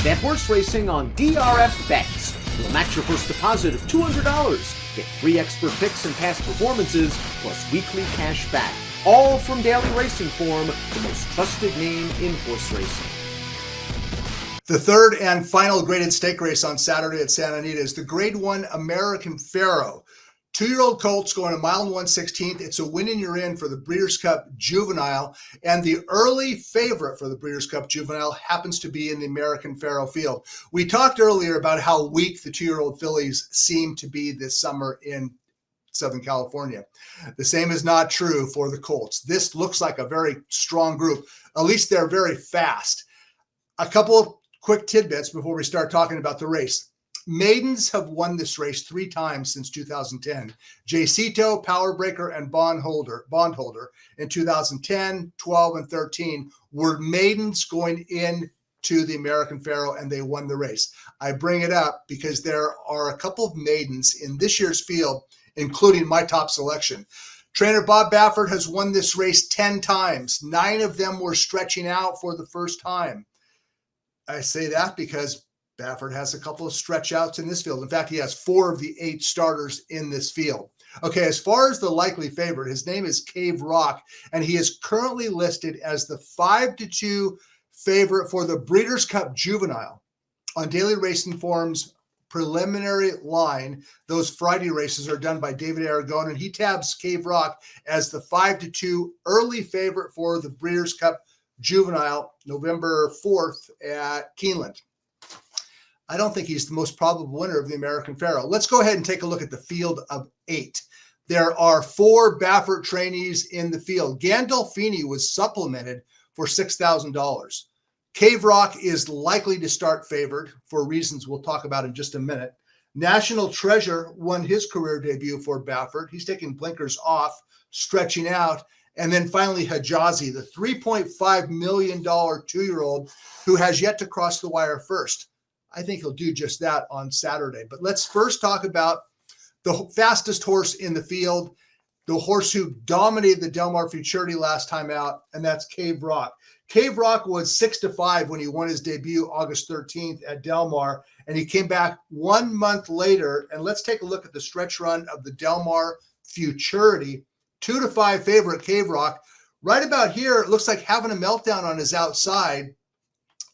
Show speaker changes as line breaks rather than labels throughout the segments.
Bet horse racing on DRF Bets. We'll match your first deposit of $200. Get free expert picks and past performances, plus weekly cash back. All from DailyRacingForm, the most trusted name in horse racing.
The third and final graded stake race on Saturday at Santa Anita is the Grade 1 American Pharoah. 2-year-old colts going a mile and 1/16. It's a win and you're in for the Breeders' Cup Juvenile. And the early favorite for the Breeders' Cup Juvenile happens to be in the American Pharoah field. We talked earlier about how weak the 2-year-old fillies seem to be this summer in Southern California. The same is not true for the colts. This looks like a very strong group. At least they're very fast. A couple of quick tidbits before we start talking about the race. Maidens have won this race 3 times since 2010. Jaycito, Powerbreaker, and Bondholder in 2010, 12, and 13 were maidens going into the American Pharoah, and they won the race. I bring it up because there are a couple of maidens in this year's field, including my top selection. Trainer Bob Baffert has won this race 10 times. 9 of them were stretching out for the first time. I say that because Baffert has a couple of stretch outs in this field. In fact, he has 4 of the 8 starters in this field. Okay, as far as the likely favorite, his name is Cave Rock, and he is currently listed as the 5-2 favorite for the Breeders' Cup Juvenile. On DailyRacingForm's preliminary line, those Friday races are done by David Aragon, and he tabs Cave Rock as the 5-2 early favorite for the Breeders' Cup Juvenile, November 4th at Keeneland. I don't think he's the most probable winner of the American Pharoah. Let's go ahead and take a look at the field of 8. There are 4 Baffert trainees in the field. Gandolfini was supplemented for $6,000. Cave Rock is likely to start favored for reasons we'll talk about in just a minute. National Treasure won his career debut for Baffert. He's taking blinkers off, stretching out. And then finally, Hijazi, the $3.5 million 2-year-old who has yet to cross the wire first. I think he'll do just that on Saturday. But let's first talk about the fastest horse in the field, the horse who dominated the Del Mar Futurity last time out, and that's Cave Rock. Cave Rock was 6-5 when he won his debut August 13th at Del Mar, and he came back 1 month later. And let's take a look at the stretch run of the Del Mar Futurity. 2-5 favorite Cave Rock. Right about here, it looks like having a meltdown on his outside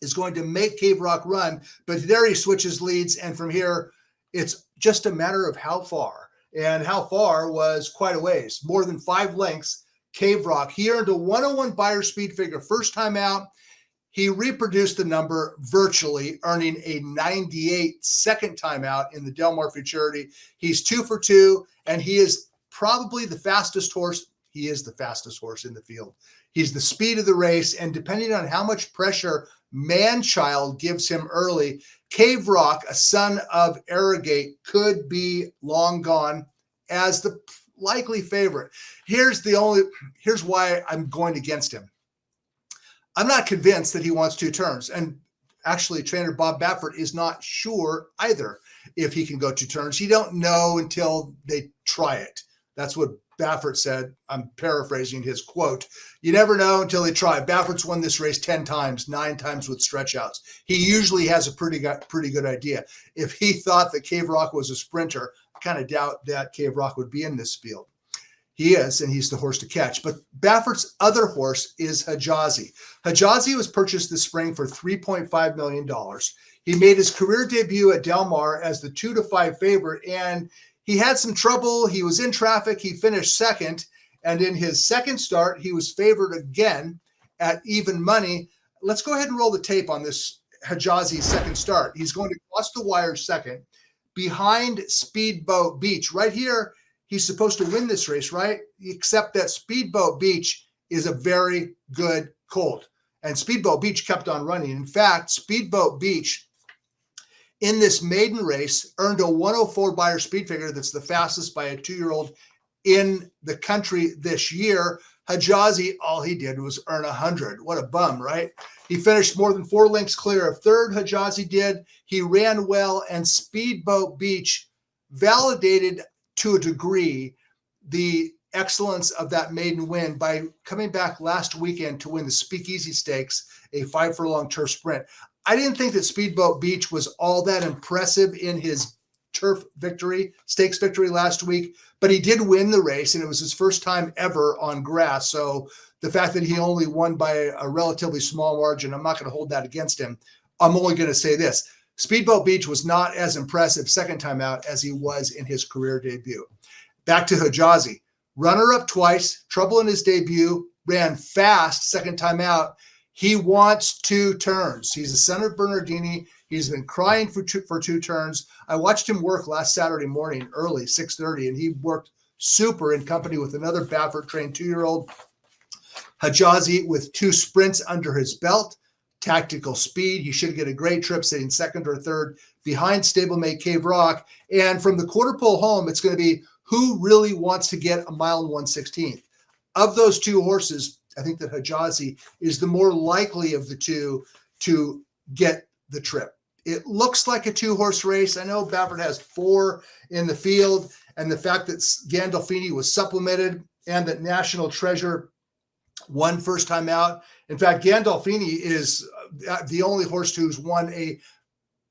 is going to make Cave Rock run, but there he switches leads, and from here, it's just a matter of how far. And how far was quite a ways, more than 5 lengths. Cave Rock, he earned a 101 Beyer speed figure first time out. He reproduced the number virtually, earning a 98 second time out in the Del Mar Futurity. He's 2 for 2, and he is probably the fastest horse. He is the fastest horse in the field. He's the speed of the race, and depending on how much pressure Manchild gives him early, Cave Rock, a son of Arrogate, could be long gone as the likely favorite. Here's why I'm going against him. I'm not convinced that he wants 2 turns, and actually, trainer Bob Baffert is not sure either if he can go 2 turns. You don't know until they try it. That's what Baffert said. I'm paraphrasing his quote. You never know until they try. Baffert's won this race 10 times, 9 times with stretch outs. He usually has a pretty good idea. If he thought that Cave Rock was a sprinter, I kind of doubt that Cave Rock would be in this field. He is, and he's the horse to catch. But Baffert's other horse is Hijazi. Hijazi was purchased this spring for $3.5 million. He made his career debut at Del Mar as the 2-5 favorite, and he had some trouble. He was in traffic. He finished second. And in his second start, he was favored again at even money. Let's go ahead and roll the tape on this Hijazi second start. He's going to cross the wire second behind Speedboat Beach. Right here, he's supposed to win this race, right? Except that Speedboat Beach is a very good colt. And Speedboat Beach kept on running. In fact, Speedboat Beach in this maiden race earned a 104 Beyer speed figure. That's the fastest by a 2-year-old in the country this year. Hijazi, all he did was earn 100. What a bum, right? He finished more than 4 lengths clear of third. Hijazi did. He ran well, and Speedboat Beach validated to a degree the excellence of that maiden win by coming back last weekend to win the Speakeasy Stakes, a 5 furlong turf sprint. I didn't think that Speedboat Beach was all that impressive in his turf victory, stakes victory last week, but he did win the race, and it was his first time ever on grass. So the fact that he only won by a relatively small margin, I'm not going to hold that against him. I'm only going to say this. Speedboat Beach was not as impressive second time out as he was in his career debut. Back to Hijazi. Runner-up twice, trouble in his debut, ran fast second time out. He wants 2 turns. He's a son of Bernardini. He's been crying for two turns. I watched him work last Saturday morning early, 6:30, and he worked super in company with another Baffert-trained 2-year-old. Hijazi with 2 sprints under his belt, tactical speed. He should get a great trip sitting second or third behind stablemate Cave Rock. And from the quarter pole home, it's going to be who really wants to get a mile and 1/16. Of those 2 horses, I think that Hijazi is the more likely of the 2 to get the trip. It looks like a 2-horse race. I know Baffert has 4 in the field, and the fact that Gandolfini was supplemented and that National Treasure won first time out. In fact, Gandolfini is the only horse who's won a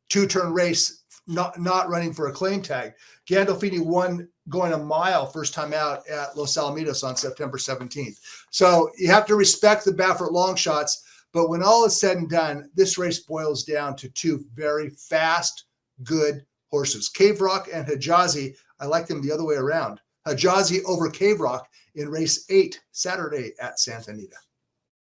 2-turn race, not running for a claim tag. Gandolfini won going a mile first time out at Los Alamitos on September 17th. So you have to respect the Baffert long shots, but when all is said and done, this race boils down to 2 very fast, good horses. Cave Rock and Hijazi, I like them the other way around. Hijazi over Cave Rock in race 8, Saturday at Santa Anita.